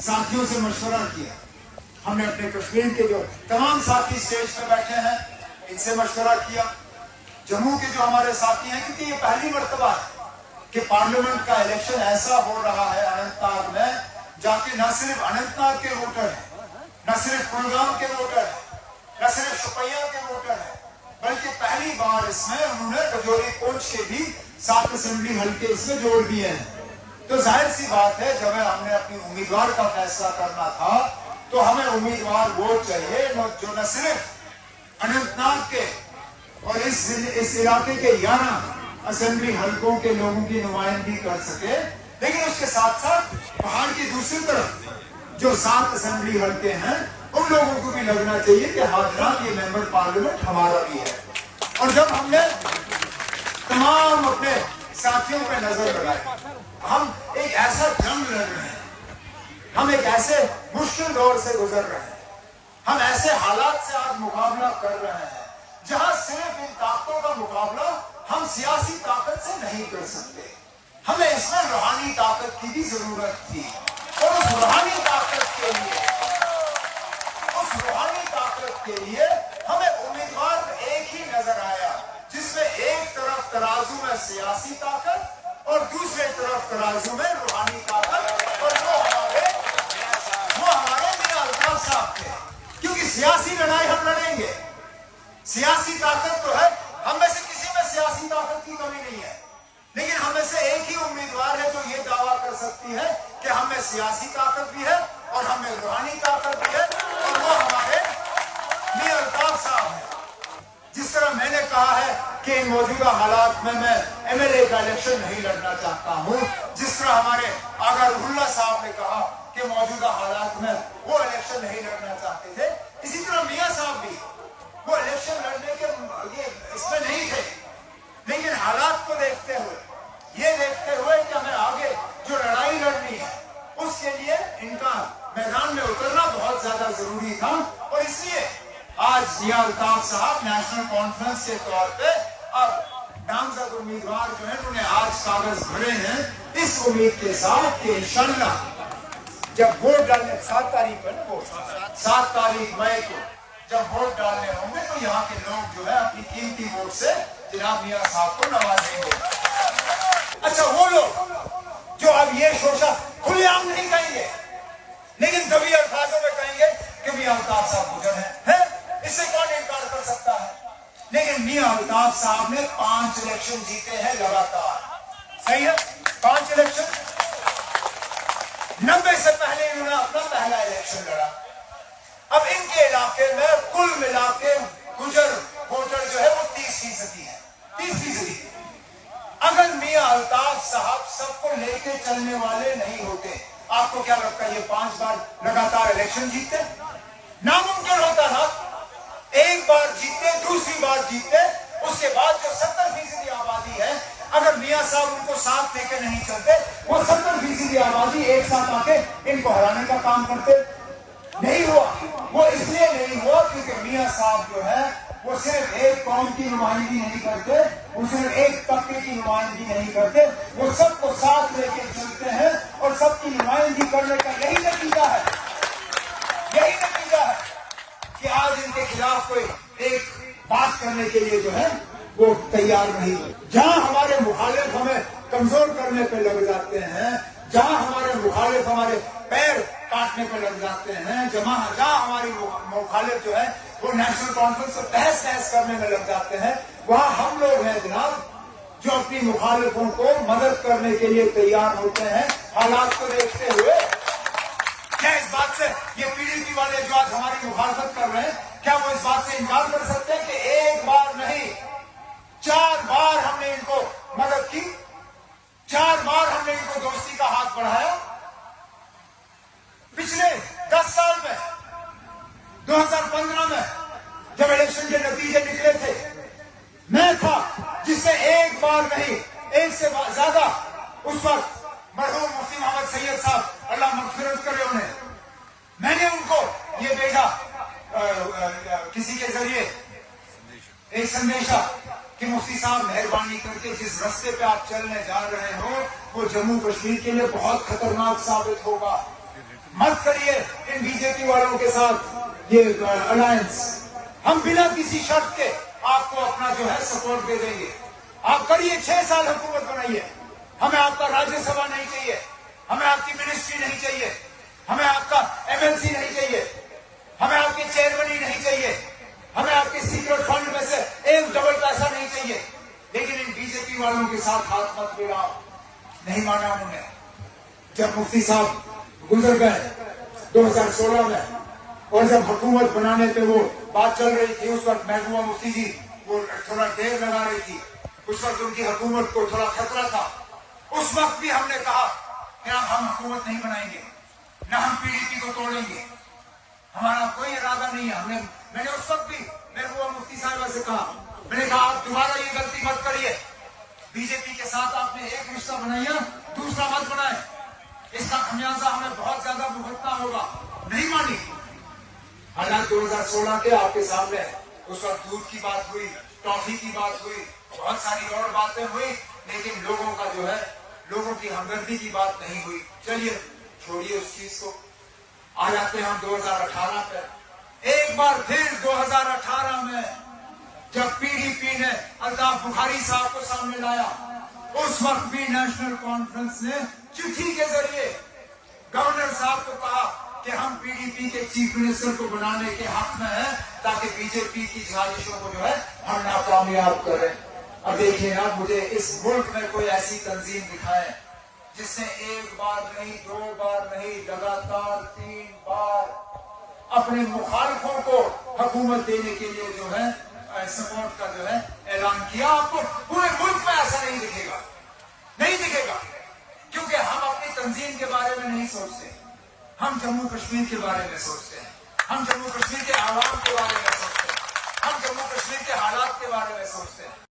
साथियों से मशवरा किया, हमने अपने कश्मीर के जो तमाम साथी स्टेज पे बैठे हैं इनसे मशवरा किया, जम्मू के जो हमारे साथी हैं, क्योंकि ये पहली मर्तबा है कि पार्लियामेंट का इलेक्शन ऐसा हो रहा है अनंतनाग में, जाके न सिर्फ अनंतनाग के वोटर हैं, न सिर्फ कुलगाम के वोटर हैं, न सिर्फ शुपिया के वोटर हैं, बल्कि पहली बार इसमें उन्होंने रजौरी कोच के भी 7 असेंबली हल्के इसमें जोड़ दिए हैं। तो जाहिर सी बात है, जब हमने अपनी उम्मीदवार का फैसला करना था तो हमें उम्मीदवार वो चाहिए जो न सिर्फ अनंतनाग के और इस इलाके के 11 असेंबली हल्कों के लोगों की नुमाइंदगी कर सके, लेकिन उसके साथ साथ पहाड़ की दूसरी तरफ जो 7 असेंबली हल्के हैं उन लोगों को भी लगना चाहिए कि हाजरात ये मेंबर पार्लियामेंट हमारा भी है। और जब हमने तमाम अपने साथियों पे नजर लगाई, हम एक ऐसा जंग लड़ रहे हैं, हम एक ऐसे मुश्किल दौर से गुजर रहे हैं, हम ऐसे हालात से आज मुकाबला कर रहे हैं जहां सिर्फ इन ताकतों का मुकाबला हम सियासी ताकत से नहीं कर सकते, हमें इसमें रूहानी ताकत की भी जरूरत थी। और उस रूहानी ताकत के लिए हमें उम्मीदवार एक ही नजर आया, जिसमें एक तरफ तराजू में सियासी ताकत और दूसरे तरफ तराजू में रूहानी ताकत, और वो हमारे मियां अल्ताफ साहब थे। क्योंकि सियासी लड़ाई हम लड़ेंगे, सियासी ताकत तो है, हम में से किसी में सियासी ताकत की कमी नहीं है, लेकिन हम में से एक ही उम्मीदवार है जो ये दावा कर सकती है कि हम में सियासी ताकत भी है और हम में रूहानी ताकत भी है, और वो हमारे मियां अल्ताफ साहब है। जिस तरह मैंने कहा है कि इन मौजूदा हालात में मैं एमएलए का इलेक्शन नहीं लड़ना चाहता हूं, जिस तरह हमारे आगा रुहुल्लाह साहब ने कहा कि मौजूदा हालात में वो इलेक्शन नहीं लड़ना चाहते थे, इसी तरह मियां साहब भी वो इलेक्शन लड़ने के इसमें नहीं थे, लेकिन हालात को देखते हुए, ये देखते हुए कि हमें आगे जो लड़ाई लड़नी है उसके लिए इनका मैदान में उतरना बहुत ज्यादा जरूरी था। और इसलिए आज मियां अल्ताफ साहब नेशनल कॉन्फ्रेंस के तौर पे अब नामजद उम्मीदवार जो है उन्होंने आज कागज भरे हैं, इस उम्मीद के साथ कि इंशाल्लाह जब वोट डालने 7 तारीख है ना, वो 7 तारीख मई को जब वोट डालने होंगे तो यहाँ के लोग जो है अपनी कीमती वोट से जनाब मियां साहब को नवाजेंगे। अच्छा, वो लोग जो अब ये शोषा खुलेआम नहीं कहेंगे, लेकिन कभी अल्फाजों में कहेंगे कि मियां अल्ताफ साहब गुजर है, इससे कौन इनकार कर सकता है। लेकिन मियां अल्ताफ साहब ने 5 इलेक्शन जीते हैं लगातार, सही है, 5 इलेक्शन। 90 से पहले इन्होंने अपना पहला इलेक्शन लड़ा। अब इनके इलाके में कुल मिला के गुजर वोटर जो है वो 30% है, 30%। अगर मियां अल्ताफ साहब सबको लेके चलने वाले नहीं होते, आपको क्या लगता है ये 5 बार लगातार इलेक्शन जीतते? नामुमकिन होता ना। एक बार जीते, दूसरी बार जीते, उसके बाद जो 70% आबादी है, अगर मियां साहब उनको साथ लेके नहीं चलते, वो 70% आबादी एक साथ आके इनको हराने का काम करते। नहीं हुआ, वो इसलिए नहीं हुआ क्योंकि मियां साहब जो है वो सिर्फ एक कौम की नुमाइंदगी नहीं करते, वो सिर्फ एक तबके की नुमाइंदगी नहीं करते, वो सबको साथ लेके चलते हैं, और सबकी नुमाइंदगी करने का यही नतीजा है कि आज इनके खिलाफ कोई एक बात करने के लिए जो है वो तैयार नहीं। जहां हमारे मुखालिफ हमें कमजोर करने पे लग जाते हैं, जहां हमारे मुखालिफ हमारे पैर काटने पे लग जाते हैं, जहां हमारी मुखालिफ जो है वो नेशनल कॉन्फ्रेंस से तहस करने में लग जाते हैं, वहां हम लोग हैं जनाब जो अपनी मुखालिफों को मदद करने के लिए तैयार होते हैं। हालात को देखते हुए क्या इस बात से ये पीडीपी वाले जो आज हमारी मुखालफत कर रहे हैं, क्या वो इस बात से इनकार कर सकते हैं कि एक बार नहीं 4 बार हमने इनको मदद की, 4 बार हमने इनको दोस्ती का हाथ बढ़ाया। पिछले 10 साल में 2015 में जब इलेक्शन के नतीजे निकले थे, मैं था जिसने एक बार नहीं, एक से ज्यादा उस वक्त मरहूम मुफ्ती मोहम्मद सैयद साहब, अल्लाह मगफिरत करे उन्हें, मैंने उनको ये भेजा किसी के जरिए एक संदेशा कि मुफ्ती साहब मेहरबानी करके जिस रास्ते पे आप चलने जा रहे हो वो जम्मू कश्मीर के लिए बहुत खतरनाक साबित होगा। मत करिए इन बीजेपी वालों के साथ ये अलायंस। हम बिना किसी शर्त के आपको अपना जो है सपोर्ट दे देंगे। आप करिए, 6 साल हुकूमत बनाइए। हमें आपका राज्यसभा नहीं चाहिए, हमें आपकी मिनिस्ट्री नहीं चाहिए, हमें आपका एमएलसी नहीं चाहिए, हमें आपकी चेयरमैनी नहीं चाहिए, हमें आपके सीक्रेट फंड में से एक डबल पैसा नहीं चाहिए। लेकिन इन बीजेपी वालों के साथ हाथ मत मिलाओ। नहीं माना उन्होंने। जब मुफ्ती साहब गुजर गए 2016 में, और जब हुकूमत बनाने पे वो बात चल रही थी, उस वक्त महबूबा मुफ्ती जी वो थोड़ा देर लगा रही थी, उस वक्त उनकी हुकूमत को थोड़ा खतरा था। उस वक्त भी हमने कहा कि हम हुकूमत नहीं बनाएंगे, न हम पीडीपी को तोड़ेंगे, हमारा कोई इरादा नहीं है। मैंने उस वक्त भी महबूबा मुफ्ती साहिबा से कहा, मैंने कहा आप दोबारा ये गलती मत करिए। बीजेपी के साथ आपने एक रिश्ता बनाया, दूसरा मत बनाए, इसका खमियाजा हमें बहुत ज्यादा भुगतना होगा। नहीं मानी। हालांकि 2016 के आपके सामने उस वक्त दूध की बात हुई, टॉफी की बात हुई, बहुत सारी और बातें हुई, लेकिन लोगों का जो है, लोगों की हमदर्दी की बात नहीं हुई। चलिए छोड़िए उस चीज को। आ जाते हैं हम 2018 पे। एक बार फिर 2018 में जब पीडीपी ने अल्ताफ बुखारी साहब को सामने लाया, उस वक्त भी नेशनल कॉन्फ्रेंस ने चिट्ठी के जरिए गवर्नर साहब को कहा कि हम पीडीपी के चीफ मिनिस्टर को बनाने के हक में हैं, ताकि बीजेपी की साजिशों को जो है हम नाकामयाब करें। अब देखिए ना, मुझे इस मुल्क में कोई ऐसी तंजीम दिखाए जिसने एक बार नहीं, 2 बार नहीं, लगातार 3 बार अपने मुखालिफों को हुकूमत देने के लिए जो है सपोर्ट का जो है ऐलान किया। आपको पूरे मुल्क में ऐसा नहीं दिखेगा, नहीं दिखेगा, क्योंकि हम अपनी तंजीम के बारे में नहीं सोचते, हम जम्मू कश्मीर के बारे में सोचते हैं, हम जम्मू कश्मीर के आवाम के बारे में सोचते हैं, हम जम्मू कश्मीर के हालात के बारे में सोचते हैं।